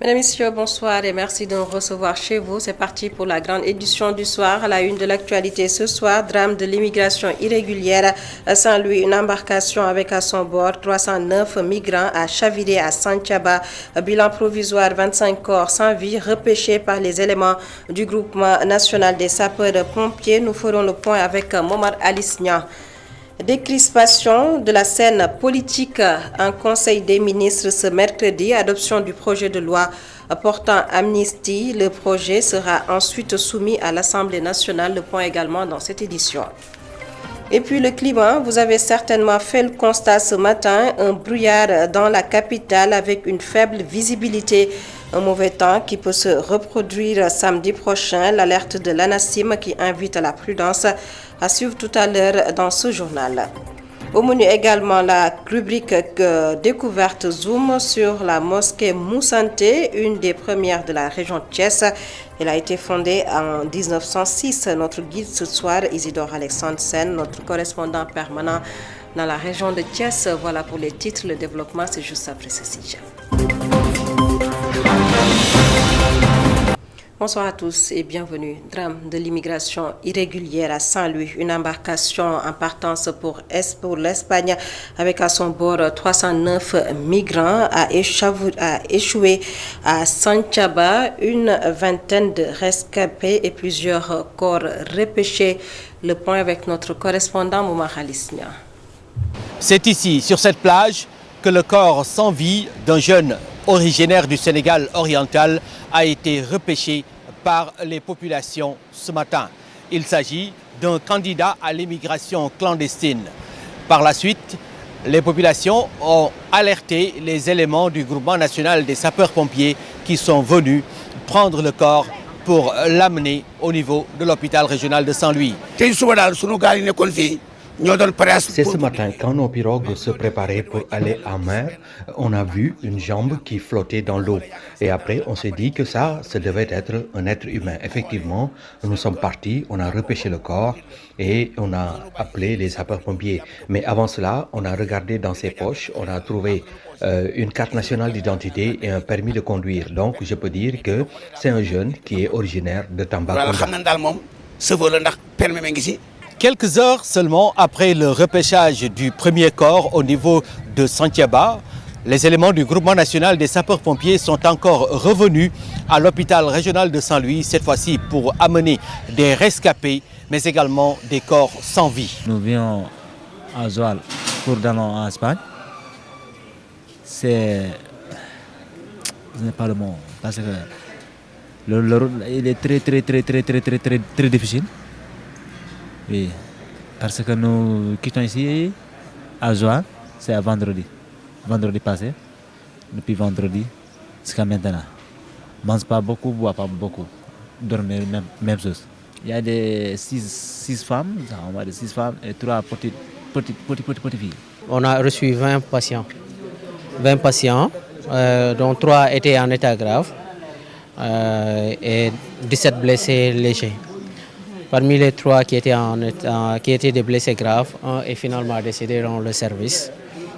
Mesdames, Messieurs, bonsoir et merci de nous recevoir chez vous. C'est parti pour la grande édition du soir. À la une de l'actualité ce soir, drame de l'immigration irrégulière à Saint-Louis. Une embarcation avec à son bord 309 migrants a chaviré à Santhiaba. Bilan provisoire, 25 corps sans vie repêchés par les éléments du groupement national des sapeurs-pompiers. Nous ferons le point avec Momar Alisnia. Décrispation de la scène politique en Conseil des ministres ce mercredi, adoption du projet de loi portant amnistie. Le projet sera ensuite soumis à l'Assemblée nationale. Le point également dans cette édition. Et puis le climat, vous avez certainement fait le constat ce matin, un brouillard dans la capitale avec une faible visibilité. Un mauvais temps qui peut se reproduire samedi prochain. L'alerte de l'ANACIM qui invite à la prudence à suivre tout à l'heure dans ce journal. Au menu également la rubrique découverte Zoom sur la mosquée Moussanté, une des premières de la région de Thiès. Elle a été fondée en 1906. Notre guide ce soir, Isidore Alexandre Sen, notre correspondant permanent dans la région de Thiès. Voilà pour les titres. Le développement, c'est juste après ceci. Bonsoir à tous et bienvenue. Drame de l'immigration irrégulière à Saint-Louis. Une embarcation en partance pour l'Espagne avec à son bord 309 migrants a échoué à Santhiaba. Une vingtaine de rescapés et plusieurs corps repêchés. Le point avec notre correspondant Moumar Alisnia. C'est ici, sur cette plage, que le corps sans vie d'un jeune originaire du Sénégal oriental a été repêché par les populations ce matin. Il s'agit d'un candidat à l'immigration clandestine. Par la suite, les populations ont alerté les éléments du groupement national des sapeurs-pompiers qui sont venus prendre le corps pour l'amener au niveau de l'hôpital régional de Saint-Louis. C'est ce matin, quand nos pirogues se préparaient pour aller en mer, on a vu une jambe qui flottait dans l'eau. Et après, on s'est dit que ça devait être un être humain. Effectivement, nous sommes partis, on a repêché le corps et on a appelé les sapeurs-pompiers. Mais avant cela, on a regardé dans ses poches, on a trouvé une carte nationale d'identité et un permis de conduire. Donc, je peux dire que c'est un jeune qui est originaire de Tambacounda. Quelques heures seulement après le repêchage du premier corps au niveau de Santhiaba, les éléments du groupement national des sapeurs-pompiers sont encore revenus à l'hôpital régional de Saint-Louis, cette fois-ci pour amener des rescapés, mais également des corps sans vie. Nous venons à Zoal pour d'aller en Espagne. Ce n'est pas le mot, parce que le route il est très difficile. Oui, parce que nous quittons ici à Zoal, c'est à vendredi passé, depuis vendredi jusqu'à maintenant. Mange pas beaucoup, bois pas beaucoup, dormir même chose. Il y a des 6 femmes, et 3 petites filles. On a reçu 20 patients, dont 3 étaient en état grave et 17 blessés légers. Parmi les 3 qui étaient des blessés graves, un est finalement décédé dans le service,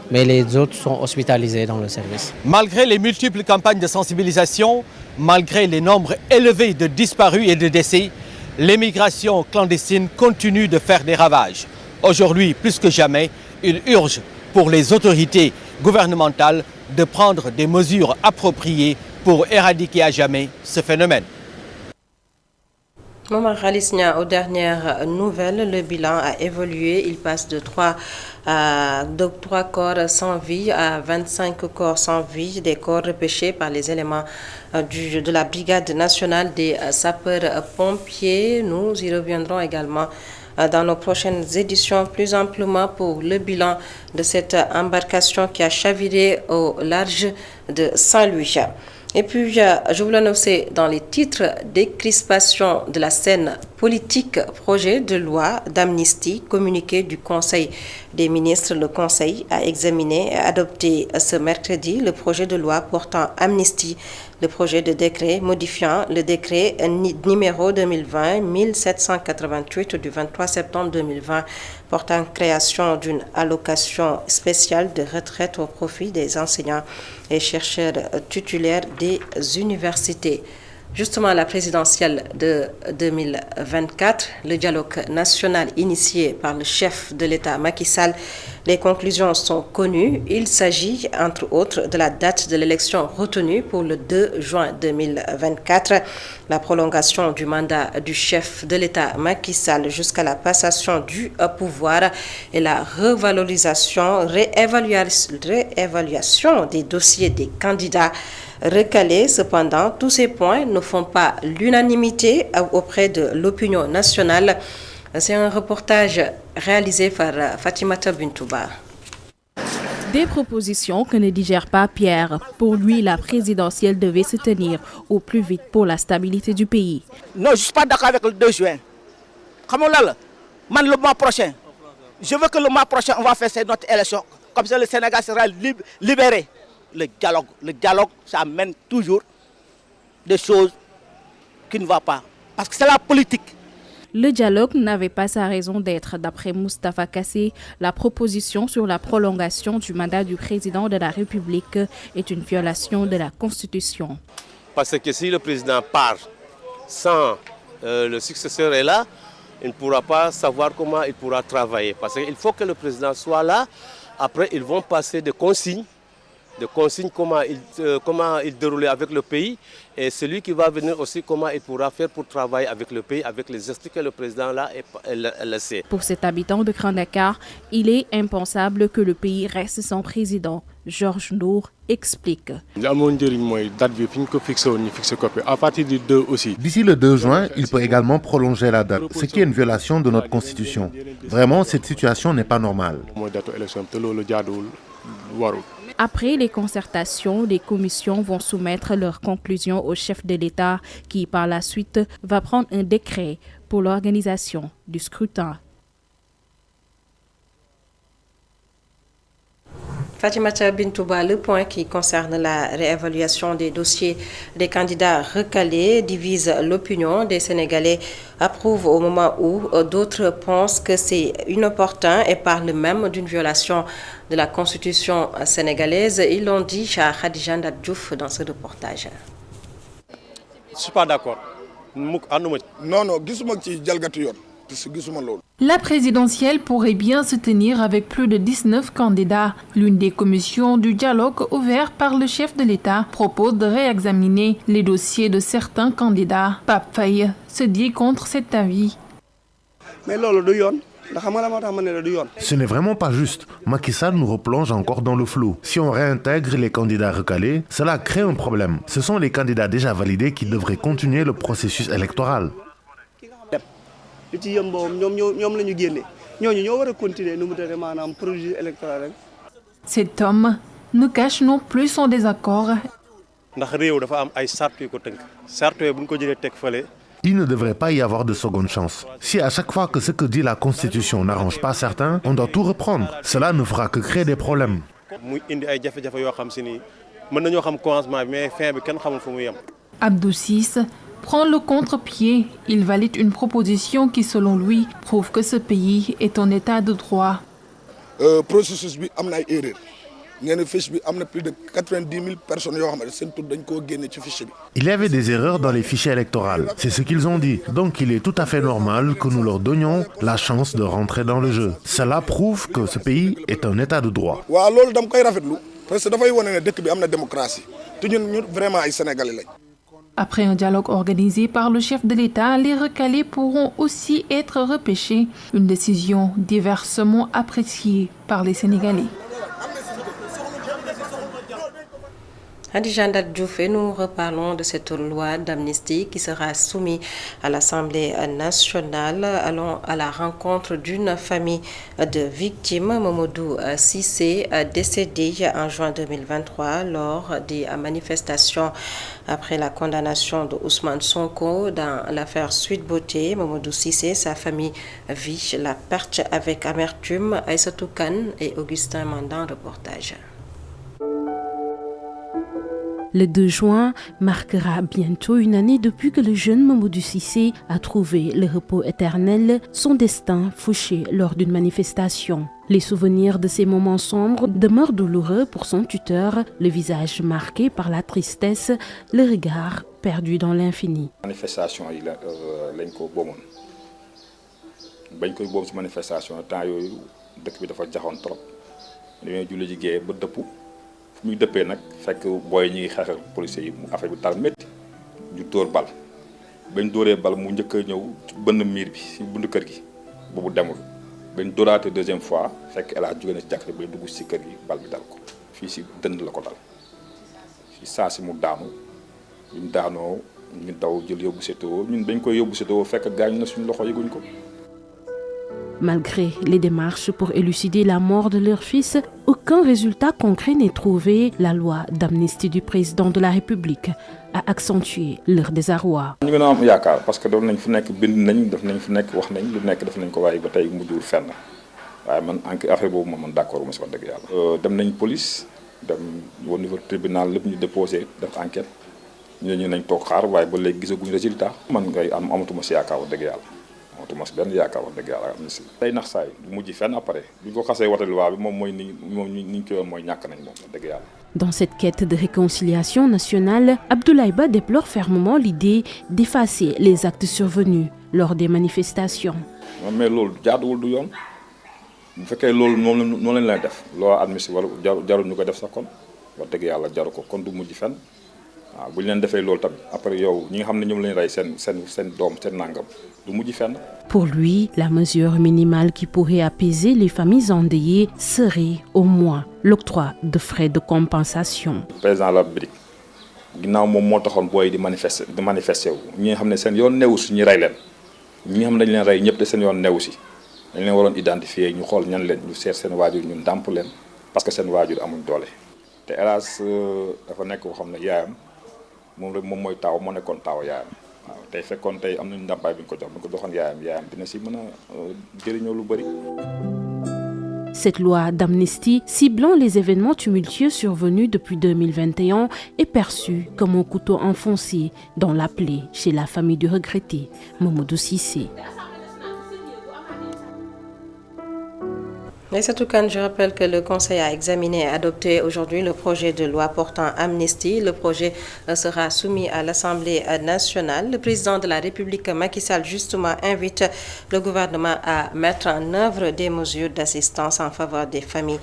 mais les autres sont hospitalisés dans le service. Malgré les multiples campagnes de sensibilisation, malgré les nombres élevés de disparus et de décès, l'immigration clandestine continue de faire des ravages. Aujourd'hui, plus que jamais, il urge pour les autorités gouvernementales de prendre des mesures appropriées pour éradiquer à jamais ce phénomène. Momar Alisnia, aux dernières nouvelles, le bilan a évolué. Il passe de 3 corps sans vie à 25 corps sans vie, des corps repêchés par les éléments de la Brigade nationale des sapeurs-pompiers. Nous y reviendrons également dans nos prochaines éditions plus amplement pour le bilan de cette embarcation qui a chaviré au large de Saint-Louis. Et puis, je vous l'annonçais dans les titres, décrispation de la scène politique, projet de loi d'amnistie, communiqué du Conseil des ministres. Le Conseil a examiné et adopté ce mercredi le projet de loi portant amnistie. le projet de décret modifiant le décret numéro 2020-1788 du 23 septembre 2020 portant création d'une allocation spéciale de retraite au profit des enseignants et chercheurs titulaires des universités. Justement, à la présidentielle de 2024, le dialogue national initié par le chef de l'État Macky Sall, les conclusions sont connues. Il s'agit, entre autres, de la date de l'élection retenue pour le 2 juin 2024, la prolongation du mandat du chef de l'État Macky Sall jusqu'à la passation du pouvoir et la réévaluation des dossiers des candidats recalés. Cependant, tous ces points ne font pas l'unanimité auprès de l'opinion nationale. C'est un reportage réalisé par Fatimata Bintouba. Des propositions que ne digère pas Pierre. Pour lui, la présidentielle devait se tenir au plus vite pour la stabilité du pays. Non, je ne suis pas d'accord avec le 2 juin. Le mois prochain, je veux que le mois prochain, on va faire notre élection. Comme ça, le Sénégal sera libéré. Le dialogue, ça amène toujours des choses qui ne vont pas. Parce que c'est la politique. Le dialogue n'avait pas sa raison d'être. D'après Moustapha Kassé, la proposition sur la prolongation du mandat du président de la République est une violation de la Constitution. Parce que si le président part sans le successeur est là, il ne pourra pas savoir comment il pourra travailler. Parce qu'il faut que le président soit là. Après, ils vont passer des consignes comment il déroulait avec le pays, et celui qui va venir aussi comment il pourra faire pour travailler avec le pays, avec les esprits que le président là le sait. Pour cet habitant de Grand Dakar, il est impensable que le pays reste sans président. Georges Nour explique. À partir du 2 aussi. D'ici le 2 juin, il peut également prolonger la date, ce qui est une violation de notre constitution. Vraiment, cette situation n'est pas normale. Après les concertations, les commissions vont soumettre leurs conclusions au chef de l'État qui, par la suite, va prendre un décret pour l'organisation du scrutin. Fatimata Bintouba, le point qui concerne la réévaluation des dossiers des candidats recalés divise l'opinion des Sénégalais, approuvent au moment où d'autres pensent que c'est inopportun et parlent même d'une violation de la Constitution sénégalaise. Ils l'ont dit à Khadija Djouf dans ce reportage. Je ne suis pas d'accord. Non, la présidentielle pourrait bien se tenir avec plus de 19 candidats. L'une des commissions du dialogue ouvert par le chef de l'État propose de réexaminer les dossiers de certains candidats. Pape Faye se dit contre cet avis. Mais ce n'est vraiment pas juste. Macky Sall nous replonge encore dans le flou. Si on réintègre les candidats recalés, cela crée un problème. Ce sont les candidats déjà validés qui devraient continuer le processus électoral. Cet homme ne cache non plus son désaccord. Il ne devrait pas y avoir de seconde chance. Si à chaque fois que ce que dit la Constitution n'arrange pas certains, on doit tout reprendre. Cela ne fera que créer des problèmes. Abdou Ciss prend le contre-pied. Il valide une proposition qui, selon lui, prouve que ce pays est en état de droit. Processus bi amna ay erreur. Fiche bi amna plus de 90 000 personnes yo xamné sen tour dañ ko génné ci fiche bi. Il y avait des erreurs dans les fichiers électoraux. C'est ce qu'ils ont dit. Donc il est tout à fait normal que nous leur donnions la chance de rentrer dans le jeu. Cela prouve que ce pays est un état de droit. Wa lolou dam koy rafetlu parce que da fay woné né dëkk bi amna démocratie. Te ñun vraiment ay sénégalais lañ. Après un dialogue organisé par le chef de l'État, les recalés pourront aussi être repêchés. Une décision diversement appréciée par les Sénégalais. Khadija Djouf, nous reparlons de cette loi d'amnistie qui sera soumise à l'Assemblée nationale. Allons à la rencontre d'une famille de victimes. Momodou Cissé, décédé en juin 2023 lors des manifestations après la condamnation de Ousmane Sonko dans l'affaire Sweet Beauté. Momodou Cissé, sa famille vit la perte avec amertume. Aïssatou Kane et Augustin Mandan, reportage. Le 2 juin marquera bientôt une année depuis que le jeune Mamadou Cissé a trouvé le repos éternel, son destin fauché lors d'une manifestation. Les souvenirs de ces moments sombres demeurent douloureux pour son tuteur, le visage marqué par la tristesse, le regard perdu dans l'infini. Manifestation yi lañ ko boomoon bañ koy boom ci manifestation temps yooyu dëkk bi dafa jaxoon trop dañoo julli ji gee ba dëpp fu muy dëppee nag fekk booy ñi ngi xeex ak policiers yi mu affaire bi tar métti ñu dóor bal bañ dóoree bal mu njëkk a ñëw bënn miir bi ci buntu kër gi boobu demul bañ dóoraate deuxième fois fekk El Hadj jóge na ci jàkk bay dugg ci kër gi bal bi dal ko fii ci dënd la ko dal ci saa si mu daanu ñu daanoo ñu daw jël yóbbu CTO ñun bañ koy yóbbu CTO fekk gaañ na suñu loxo yëguñ ko. Malgré les démarches pour élucider la mort de leur fils, aucun résultat concret n'est trouvé. La loi d'amnistie du président de la République a accentué leur désarroi. ñu ngi am yaakaar parce que doon nañ fu nekk bind nañ def nañ fu nekk wax nañ lu nekk def nañ ko waaye ba tey mujjul fenn waaye man affaire boobu man d'accord ma si wax dëgg yàlla. dem nañ police dem au niveau tribunal lépp ñu déposé def enquête ñu nañ toog xaar waaye ba léegi gisaguñ résultat. man ngay amatuma si yaakaar wax dëgg yàlla. amatuma si benn yaakaar wax dëgg yàlla am na si. day nax saay du mujj fenn après bi ko xasee wote loi bi moom mooy ni ñu ko yoon mooy ñàkk nañ moom wax dëgg yàlla. Dans cette quête de réconciliation nationale, Abdoulaye Ba déplore fermement l'idée d'effacer les actes survenus lors des manifestations. mais loolu jaaduwul du yoon bu fekkee loolu noonu lañ lay def loo admissible wala jarul ñu ko def sax kon wax dëgg yàlla jaru ko kon du mujj fenn. waaw bu ñu leen defee loolu tamit après yow ñi nga xam ne ñoom lañu rey seen doom seen nangam du mujj fenn. Pour lui, la mesure minimale qui pourrait apaiser les familles endeuillées serait au moins l'octroi de frais de compensation. Président la République ginnaaw moom moo taxoon booy di manifester wu ñi nga xam ne seen yoon newu si ñu rey leen ñi nga xam ne dañu leen rey ñëpp te seen yoon newu si dañ leen waroon identifier ñu xool ñan leen ñu seet seen waajur ñu ndàmp leen parce que seen waajur amuñ doole te hélas dafa nekk koo xam ne yaayam. moom rek moom mooy taaw moo nekkoon taaw yaayam waaw tey fekkoon tey am nañu ndàmpaay bi ñu ko jox bu ñu ko joxoon yaayam dina si mën a jëriñoo lu bëri. Cette loi d'amnistie ciblant les événements tumultueux survenus depuis 2021 est perçue comme un couteau enfoncé dans la plaie chez la famille du regretté Mamadou Cissé. Aïssatou Kane, je rappelle que le Conseil a examiné et adopté aujourd'hui le projet de loi portant amnistie. Le projet sera soumis à l'Assemblée nationale. Le président de la République, Macky Sall, justement, invite le gouvernement à mettre en œuvre des mesures d'assistance en faveur des familles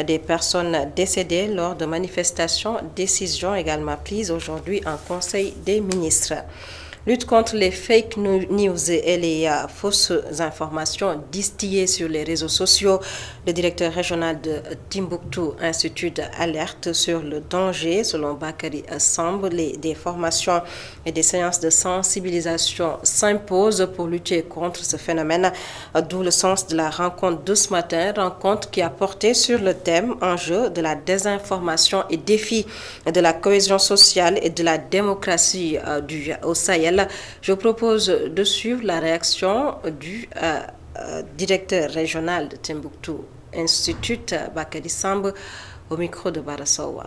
des personnes décédées lors de manifestations. Décision également prise aujourd'hui en Conseil des ministres. Lutte contre les fake news et les fausses informations distillées sur les réseaux sociaux. Le directeur régional de Timbuktu Institut alerte sur le danger. Selon Bakary Samb, des formations et des séances de sensibilisation s'imposent pour lutter contre ce phénomène. D'où le sens de la rencontre de ce matin, rencontre qui a porté sur le thème enjeu de la désinformation et défi de la cohésion sociale et de la démocratie au Sahel. Je propose de suivre la réaction du directeur régional de Timbuktu Institut, Bakary Samb, au micro de Barasawa.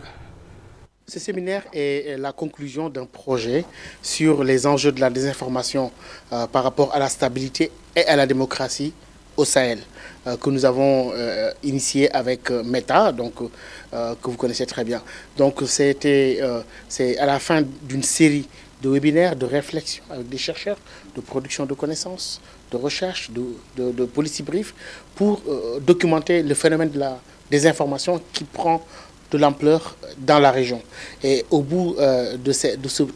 Ce séminaire est la conclusion d'un projet sur les enjeux de la désinformation par rapport à la stabilité et à la démocratie au Sahel, que nous avons initié avec Meta, donc, que vous connaissez très bien. Donc c'est à la fin d'une série de webinaires, de réflexion avec des chercheurs, de production de connaissances, de recherche, de policy brief, pour documenter le phénomène de la désinformation qui prend de l'ampleur dans la région. Et au bout de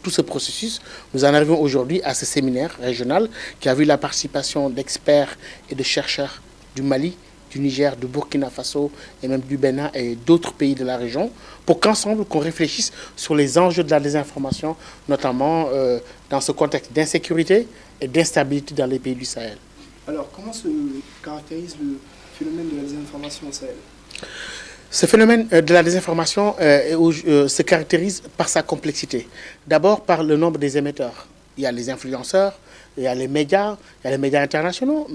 tout ce processus, nous en arrivons aujourd'hui à ce séminaire régional qui a vu la participation d'experts et de chercheurs du Mali, du Niger, du Burkina Faso et même du Bénin et d'autres pays de la région, pour qu'ensemble, qu'on réfléchisse sur les enjeux de la désinformation, notamment dans ce contexte d'insécurité et d'instabilité dans les pays du Sahel. Alors, comment se caractérise le phénomène de la désinformation au Sahel ? Ce phénomène de la désinformation se caractérise par sa complexité. D'abord par le nombre des émetteurs. Il y a les influenceurs, il y a les médias internationaux.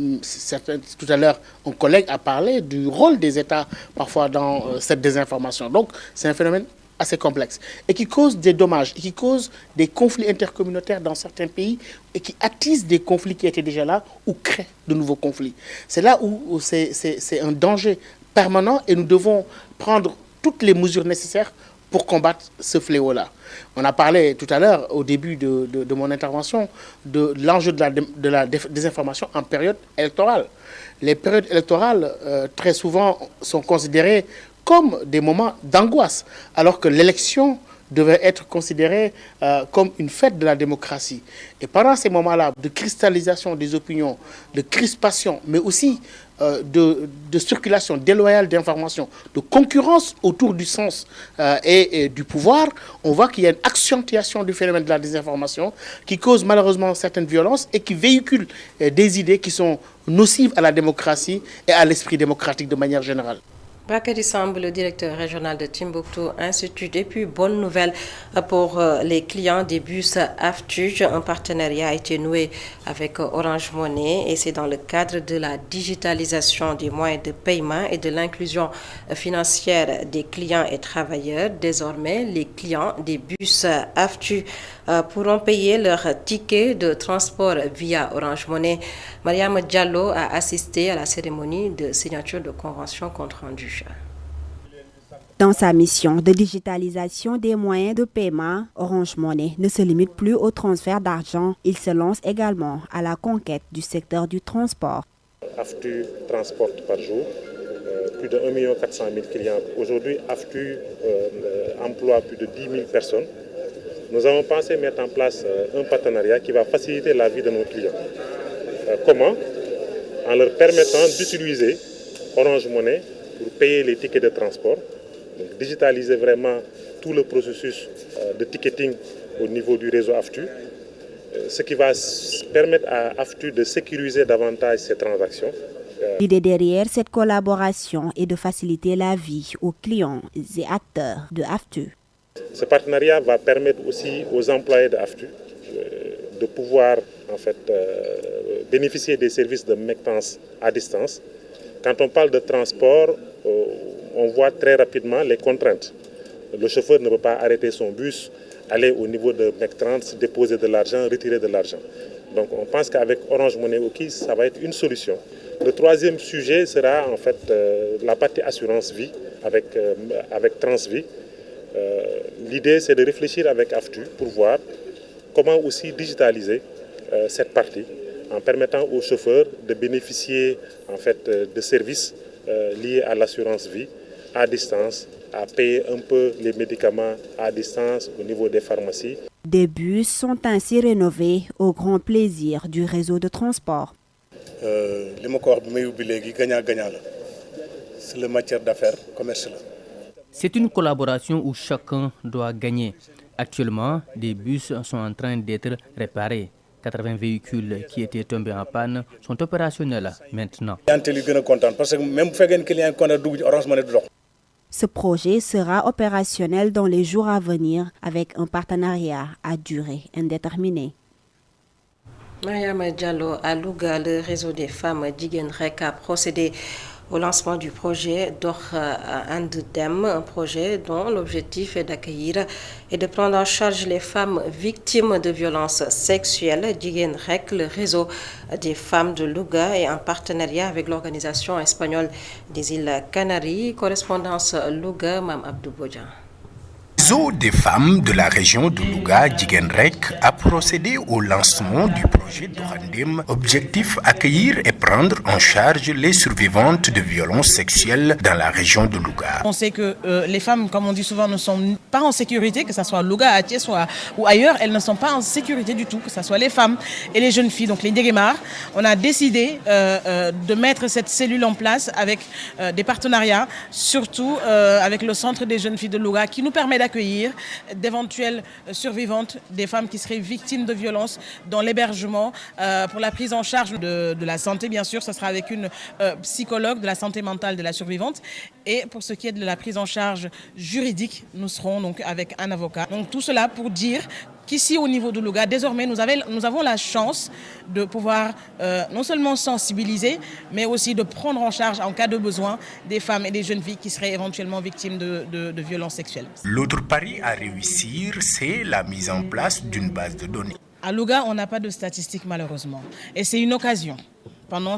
Tout à l'heure, un collègue a parlé du rôle des États parfois dans cette désinformation. Donc, c'est un phénomène assez complexe et qui cause des dommages, et qui cause des conflits intercommunautaires dans certains pays et qui attise des conflits qui étaient déjà là ou crée de nouveaux conflits. C'est là où c'est un danger permanent et nous devons prendre toutes les mesures nécessaires pour combattre ce fléau-là. On a parlé tout à l'heure, au début de mon intervention, de l'enjeu de la désinformation en période électorale. Les périodes électorales, très souvent, sont considérées comme des moments d'angoisse, alors que l'élection devait être considérée comme une fête de la démocratie. Et pendant ces moments-là de cristallisation des opinions, de crispation, mais aussi de circulation déloyale d'informations, de concurrence autour du sens et du pouvoir, on voit qu'il y a une accentuation du phénomène de la désinformation qui cause malheureusement certaines violences et qui véhicule des idées qui sont nocives à la démocratie et à l'esprit démocratique de manière générale. Bakary Samb, le directeur régional de Timbuktu Institute. Et puis, bonne nouvelle pour les clients des bus AFTU. Un partenariat a été noué avec Orange Money et c'est dans le cadre de la digitalisation des moyens de paiement et de l'inclusion financière des clients et travailleurs. Désormais, les clients des bus AFTU pourront payer leur ticket de transport via Orange Money. Mariam Diallo a assisté à la cérémonie de signature de convention compte rendu. Dans sa mission de digitalisation des moyens de paiement, Orange Money ne se limite plus au transfert d'argent. Il se lance également à la conquête du secteur du transport. AFTU transporte par jour plus de 1 400 000 clients. Aujourd'hui, AFTU emploie plus de 10 000 personnes. Nous avons pensé mettre en place un partenariat qui va faciliter la vie de nos clients. Comment? En leur permettant d'utiliser Orange Money pour payer les tickets de transport, donc digitaliser vraiment tout le processus de ticketing au niveau du réseau AFTU, ce qui va permettre à AFTU de sécuriser davantage ces transactions. L'idée derrière cette collaboration est de faciliter la vie aux clients et acteurs de AFTU. Ce partenariat va permettre aussi aux employés de AFTU de pouvoir en fait, bénéficier des services de maintenance à distance. Quand on parle de transport, on voit très rapidement les contraintes. Le chauffeur ne peut pas arrêter son bus, aller au niveau de MEC30, déposer de l'argent, retirer de l'argent. Donc on pense qu'avec Orange Money OK, ça va être une solution. Le troisième sujet sera en fait la partie assurance vie avec Transvie. L'idée c'est de réfléchir avec AFTU pour voir comment aussi digitaliser cette partie en permettant aux chauffeurs de bénéficier en fait de services liés à l'assurance vie à distance, à payer un peu les médicaments à distance au niveau des pharmacies. Des bus sont ainsi rénovés au grand plaisir du réseau de transport. C'est la matière d'affaires commerciale. C'est une collaboration où chacun doit gagner. Actuellement, des bus sont en train d'être réparés. 80 véhicules qui étaient tombés en panne sont opérationnels maintenant. Ce projet sera opérationnel dans les jours à venir avec un partenariat à durée indéterminée. Mariam Diallo, à Louga, le réseau des femmes Jigéen Rek a procédé au lancement du projet Dox And Dem, un projet dont l'objectif est d'accueillir et de prendre en charge les femmes victimes de violences sexuelles. Jigéen Rek, le réseau des femmes de Louga, est en partenariat avec l'organisation espagnole des îles Canaries. Correspondance Louga, Mam Abdou Bodjan. Le réseau des femmes de la région de Louga, Jigéen Rek, a procédé au lancement du projet Dox And Dem, objectif accueillir et prendre en charge les survivantes de violences sexuelles dans la région de Louga. On sait que les femmes, comme on dit souvent, ne sont pas en sécurité, que ce soit à Louga, à Thiès ou ailleurs, elles ne sont pas en sécurité du tout, que ce soit les femmes et les jeunes filles, donc les Ndéguémar. On a décidé de mettre cette cellule en place avec des partenariats, surtout avec le Centre des jeunes filles de Louga, qui nous permet d'accueillir d'éventuelles survivantes, des femmes qui seraient victimes de violences dans l'hébergement, pour la prise en charge de la santé, bien sûr, ça sera avec une psychologue de la santé mentale de la survivante. Et pour ce qui est de la prise en charge juridique, nous serons donc avec un avocat. Donc tout cela pour dire qu'ici au niveau de Louga, désormais nous avons la chance de pouvoir non seulement sensibiliser, mais aussi de prendre en charge en cas de besoin des femmes et des jeunes filles qui seraient éventuellement victimes de violences sexuelles. L'autre pari à réussir, c'est la mise en place d'une base de données. À Louga, on n'a pas de statistiques malheureusement. Et c'est une occasion, pendant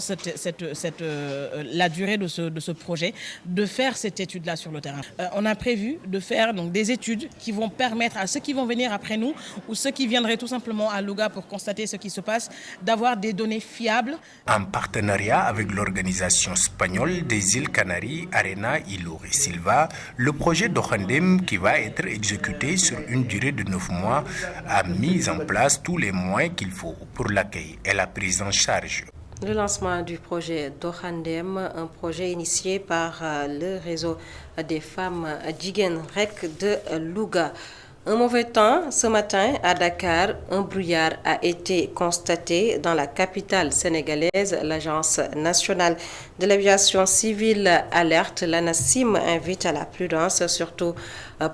la durée de ce projet, de faire cette étude-là sur le terrain. On a prévu de faire donc, des études qui vont permettre à ceux qui vont venir après nous ou ceux qui viendraient tout simplement à Louga pour constater ce qui se passe, d'avoir des données fiables. En partenariat avec l'organisation espagnole des îles Canaries, Arena Ilor et Silva, le projet d'Okhandem qui va être exécuté sur une durée de 9 mois a mis en place tous les moyens qu'il faut pour l'accueil et la prise en charge. Le lancement du projet Dokhandem, un projet initié par le réseau des femmes Jigen Rek de Louga. Un mauvais temps ce matin à Dakar, un brouillard a été constaté dans la capitale sénégalaise. L'Agence nationale de l'aviation civile alerte. L'ANACIM invite à la prudence, surtout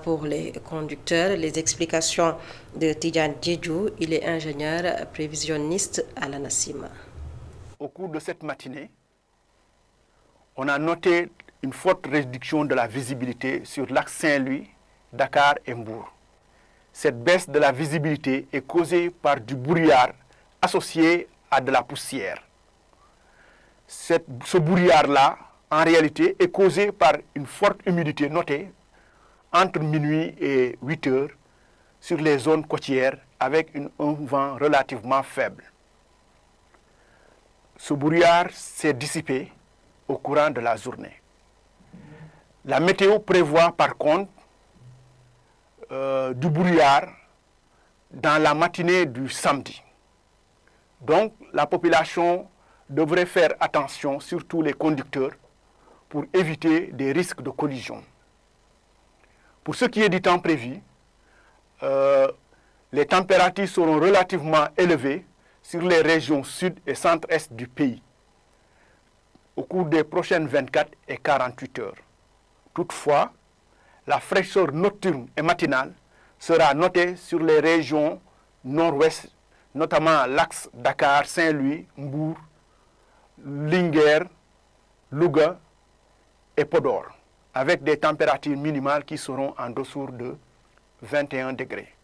pour les conducteurs. Les explications de Tidjane Djedjou, il est ingénieur prévisionniste à l'ANACIM. Au cours de cette matinée, on a noté une forte réduction de la visibilité sur l'axe Saint-Louis, Dakar et Mbour. Cette baisse de la visibilité est causée par du brouillard associé à de la poussière. Ce brouillard-là, en réalité, est causé par une forte humidité notée entre minuit et 8 heures sur les zones côtières avec un vent relativement faible. Ce brouillard s'est dissipé au courant de la journée. La météo prévoit par contre du brouillard dans la matinée du samedi. Donc la population devrait faire attention, surtout les conducteurs, pour éviter des risques de collision. Pour ce qui est du temps prévu, les températures seront relativement élevées sur les régions sud et centre-est du pays au cours des prochaines 24 et 48 heures. Toutefois, la fraîcheur nocturne et matinale sera notée sur les régions nord-ouest, notamment l'axe Dakar, Saint-Louis, Mbour, Linguère, Louga et Podor, avec des températures minimales qui seront en dessous de 21 degrés.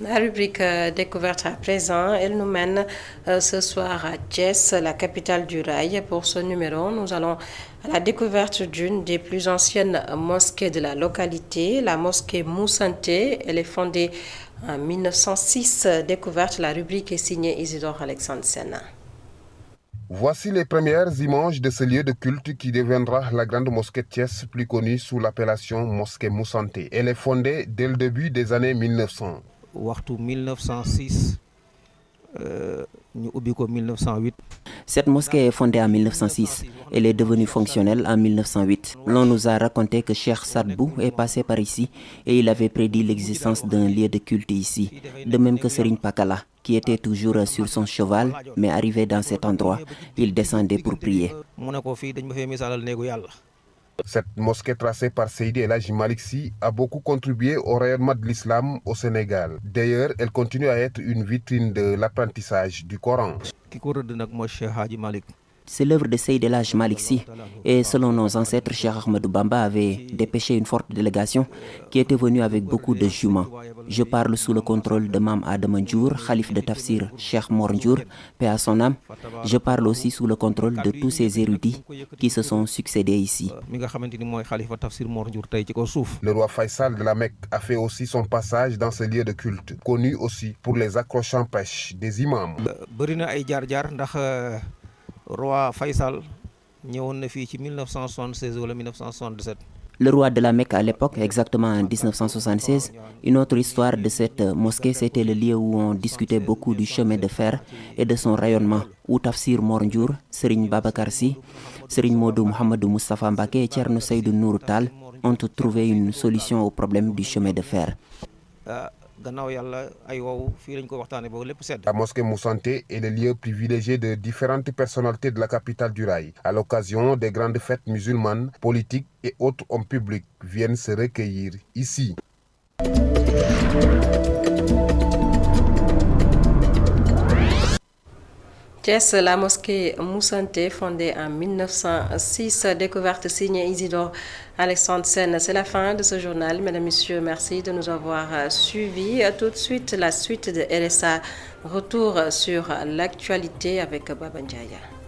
La rubrique découverte à présent, elle nous mène ce soir à Thiès, la capitale du rail. Pour ce numéro, nous allons à la découverte d'une des plus anciennes mosquées de la localité, la mosquée Moussanté. Elle est fondée en 1906. Découverte, la rubrique est signée Isidore Alexandre Senna. Voici les premières images de ce lieu de culte qui deviendra la grande mosquée de Thiès, plus connue sous l'appellation mosquée Moussanté. Elle est fondée dès le début des années 1900. waxtu 1906 ñu ubbi ko 1908. Cette mosquée est fondée en 1906. Elle est devenue fonctionnelle en 1908. L'on nous a raconté que Cheikh Sadbou est passé par ici et il avait prédit l'existence d'un lieu de culte ici. De même que Serigne Pakala, qui était toujours sur son cheval, mais arrivé dans cet endroit, il descendait pour prier. mu ne ko fii dañ ma fee misaalal néegu yàlla. Cette mosquée tracée par Seydi El Hadji Malick Sy a beaucoup contribué au rayonnement de l'islam au Sénégal. D'ailleurs, elle continue à être une vitrine de l'apprentissage du Coran. ki ko rëdd nag mooy Cheikh Hadji Malick. C'est l'œuvre de Seydi El Hadji Malick Sy. Et selon nos ancêtres, Cheikh Ahmadou Bamba avait dépêché une forte délégation qui était venue avec beaucoup de juments. Je parle sous le contrôle de Mam Adama Ndiour, khalife de Tafsir Cheikh Mor Ndiour, paix à son âme. Je parle aussi sous le contrôle de tous ces érudits qui se sont succédés ici. Le roi Faisal de la Mecque a fait aussi son passage dans ce lieu de culte, connu aussi pour les accrochants pêches des imams. Roi Faisal ñëwoon na fii ci 1976 wala 1977. Le roi de la Mecque à l'époque, exactement en 1976, une autre histoire de cette mosquée, c'était le lieu où on discutait beaucoup du chemin de fer et de son rayonnement, où Tafsir Mor Ndiour, Serigne Babacar Sy, Serigne Modou Mouhamadou Moustapha Mbacké et Thierno Seydou Nourou Tall ont trouvé une solution au problème du chemin de fer. La mosquée Moussanté est le lieu privilégié de différentes personnalités de la capitale du rail. À l'occasion des grandes fêtes musulmanes, politiques et autres hommes publics viennent se recueillir ici. Thiès, la mosquée Moussanté, fondée en 1906, découverte signée Isidore Alexandre Sen. C'est la fin de ce journal. Mesdames, Messieurs, merci de nous avoir suivis. Tout de suite, la suite de RSA. Retour sur l'actualité avec Baba Ndiaye.